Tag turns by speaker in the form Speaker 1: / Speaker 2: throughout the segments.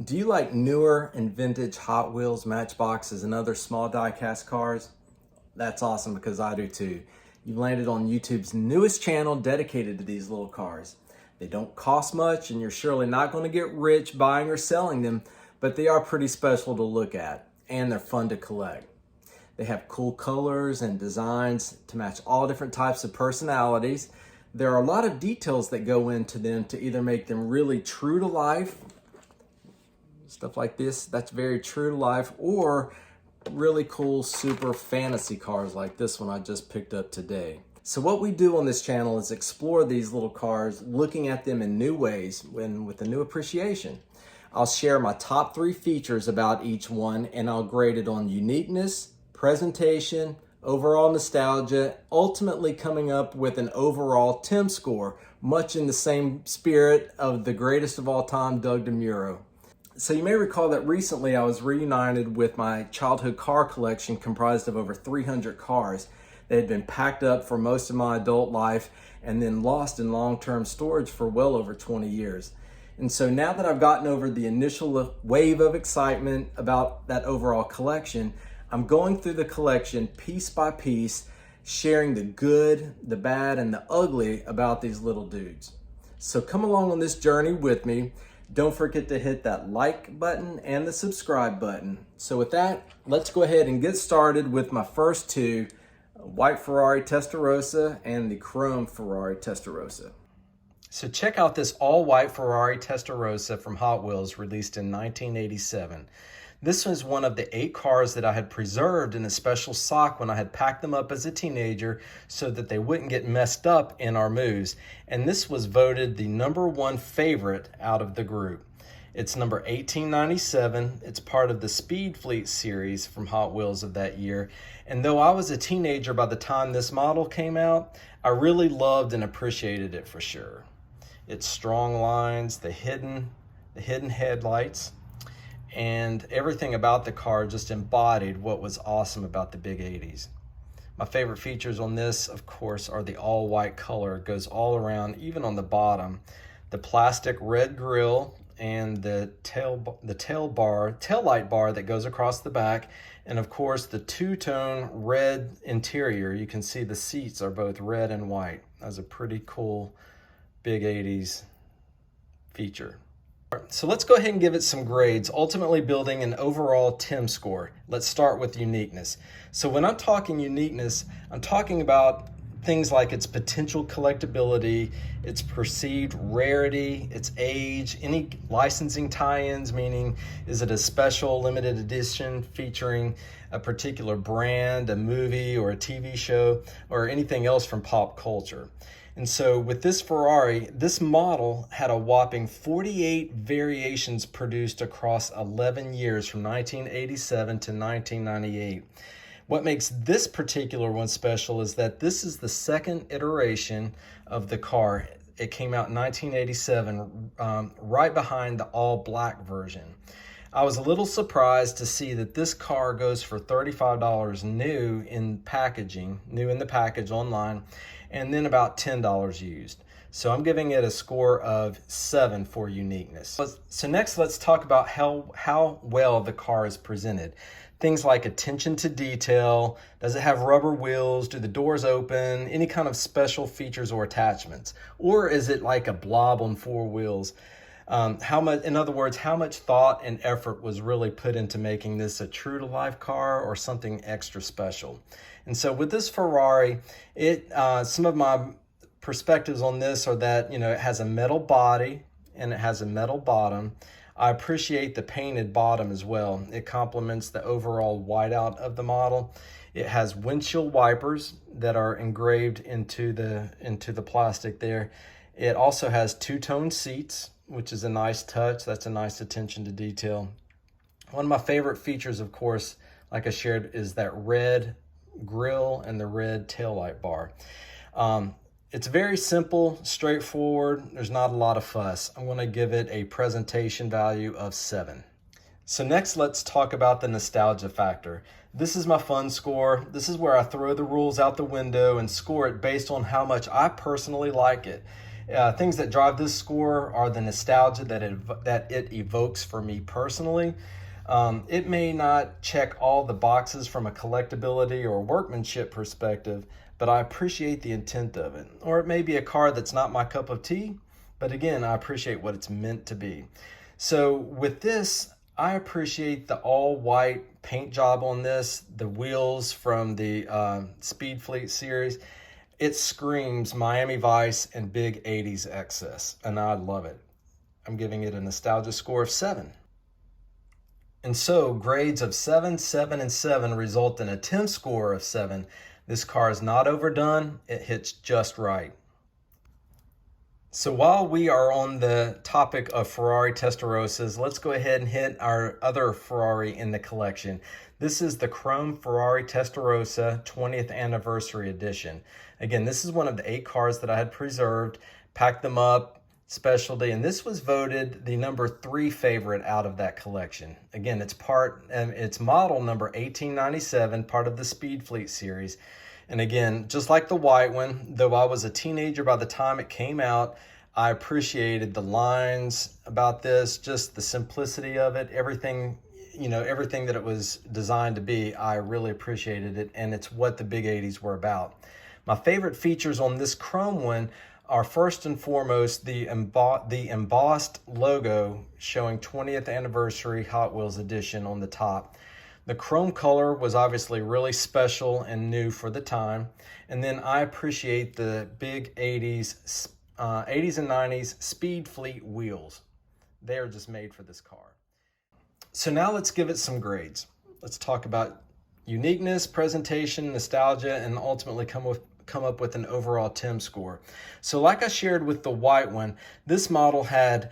Speaker 1: Do you like newer and vintage Hot Wheels, Matchboxes, and other small die-cast cars? That's awesome because I do too. You've landed on YouTube's newest channel dedicated to these little cars. They don't cost much and you're surely not going to get rich buying or selling them, but they are pretty special to look at and they're fun to collect. They have cool colors and designs to match all different types of personalities. There are a lot of details that go into them to either make them really true to life, stuff like this, that's very true to life, or really cool super fantasy cars like this one I just picked up today. So what we do on this channel is explore these little cars, looking at them in new ways and with a new appreciation. I'll share my top 3 features about each one and I'll grade it on uniqueness, presentation, overall nostalgia, ultimately coming up with an overall TIM score, much in the same spirit of the greatest of all time, Doug DeMuro. So you may recall that recently I was reunited with my childhood car collection comprised of over 300 cars. They had been packed up for most of my adult life and then lost in long-term storage for well over 20 years. And so now that I've gotten over the initial wave of excitement about that overall collection, I'm going through the collection piece by piece, sharing the good, the bad, and the ugly about these little dudes. So come along on this journey with me. Don't forget to hit that like button and the subscribe button. So with that, let's go ahead and get started with my first 2, white Ferrari Testarossa and the chrome Ferrari Testarossa. So check out this all-white Ferrari Testarossa from Hot Wheels, released in 1987. This was one of the 8 cars that I had preserved in a special sock when I had packed them up as a teenager so that they wouldn't get messed up in our moves. And this was voted the #1 favorite out of the group. It's number 1897. It's part of the Speed Fleet series from Hot Wheels of that year. And though I was a teenager by the time this model came out, I really loved and appreciated it for sure. Its strong lines, the hidden headlights, and everything about the car just embodied what was awesome about the big 80s. My favorite features on this, of course, are the all-white color. It goes all around, even on the bottom. The plastic red grille and the tail light bar that goes across the back, and of course the two-tone red interior. You can see the seats are both red and white. That's a pretty cool big 80s feature. So let's go ahead and give it some grades, ultimately building an overall TIM score. Let's start with uniqueness. So when I'm talking uniqueness, I'm talking about things like its potential collectability, its perceived rarity, its age, any licensing tie-ins, meaning is it a special limited edition featuring a particular brand, a movie, or a TV show, or anything else from pop culture. And so with this Ferrari, this model had a whopping 48 variations produced across 11 years from 1987 to 1998. What makes this particular one special is that this is the second iteration of the car. It came out in 1987, right behind the all-black version. I was a little surprised to see that this car goes for $35 new in packaging, new in the package online, and then about $10 used. So I'm giving it a score of 7 for uniqueness. So next, let's talk about how well the car is presented. Things like attention to detail. Does it have rubber wheels? Do the doors open? Any kind of special features or attachments? Or is it like a blob on 4 wheels? In other words, how much thought and effort was really put into making this a true-to-life car or something extra special? And so with this Ferrari, some of my perspectives on this are that, it has a metal body and it has a metal bottom. I appreciate the painted bottom as well. It complements the overall whiteout of the model. It has windshield wipers that are engraved into the plastic there. It also has 2-tone seats, which is a nice touch. That's a nice attention to detail. One of my favorite features, of course, like I shared, is that red grille and the red taillight bar. It's very simple, straightforward. There's not a lot of fuss. I'm going to give it a presentation value of 7. So next, let's talk about the nostalgia factor. This is my fun score. This is where I throw the rules out the window and score it based on how much I personally like it. Things that drive this score are the nostalgia that it evokes for me personally. It may not check all the boxes from a collectability or workmanship perspective, but I appreciate the intent of it. Or it may be a car that's not my cup of tea, but again, I appreciate what it's meant to be. So with this, I appreciate the all-white paint job on this, the wheels from the Speed Fleet series. It screams Miami Vice and big 80s excess, and I love it. I'm giving it a nostalgia score of 7. And so grades of 7, 7, and 7 result in a TIM score of 7. This car is not overdone, it hits just right. So while we are on the topic of Ferrari Testarossas, let's go ahead and hit our other Ferrari in the collection. This is the Chrome Ferrari Testarossa 20th Anniversary Edition. Again, this is one of the 8 cars that I had preserved, packed them up, specialty, and this was voted the number 3 favorite out of that collection. Again, it's model number 1897, part of the Speed Fleet series. And again, just like the white one, though I was a teenager by the time it came out, I appreciated the lines about this, just the simplicity of it, everything that it was designed to be. I really appreciated it, and it's what the big 80s were about. My favorite features on this chrome one are first and foremost the embossed logo showing 20th Anniversary Hot Wheels Edition on the top. The chrome color was obviously really special and new for the time. And then I appreciate the big 80s and 90s Speed Fleet wheels. They are just made for this car. So now let's give it some grades. Let's talk about uniqueness, presentation, nostalgia, and ultimately come up with an overall TIM score. So like I shared with the white one, this model had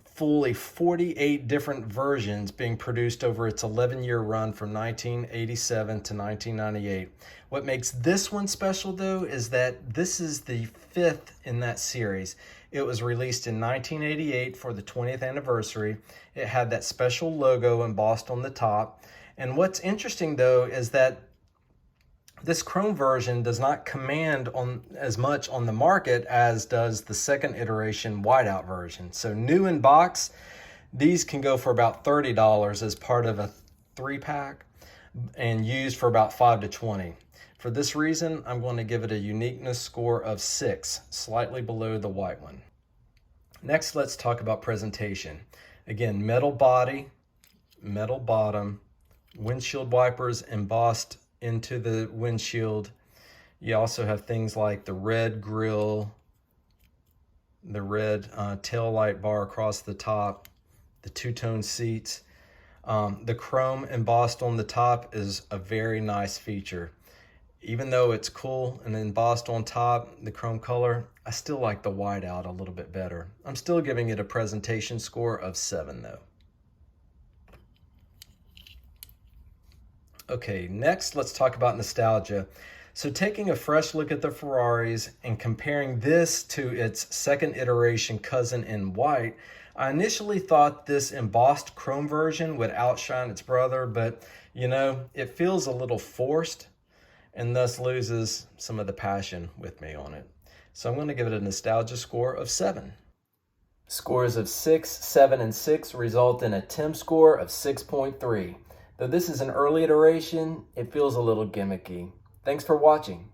Speaker 1: fully 48 different versions being produced over its 11-year run from 1987 to 1998. What makes this one special though is that this is the 5th in that series. It was released in 1988 for the 20th anniversary. It had that special logo embossed on the top. And what's interesting though is that this chrome version does not command as much on the market as does the second iteration whiteout version. So new in box, these can go for about $30 as part of a 3-pack and used for about $5 to $20. For this reason, I'm going to give it a uniqueness score of 6, slightly below the white one. Next, let's talk about presentation. Again, metal body, metal bottom, windshield wipers embossed into the windshield. You also have things like the red grille, the red tail light bar across the top, the two-tone seats. The chrome embossed on the top is a very nice feature. Even though it's cool and embossed on top, the chrome color, I still like the whiteout a little bit better. I'm still giving it a presentation score of 7 though. Okay, next let's talk about nostalgia. So taking a fresh look at the Ferraris and comparing this to its second iteration cousin in white, I initially thought this embossed chrome version would outshine its brother, but you know, it feels a little forced and thus loses some of the passion with me on it. So I'm going to give it a nostalgia score of 7. Scores of 6, 7, and 6 result in a TIM score of 6.3. Though this is an early iteration, it feels a little gimmicky. Thanks for watching.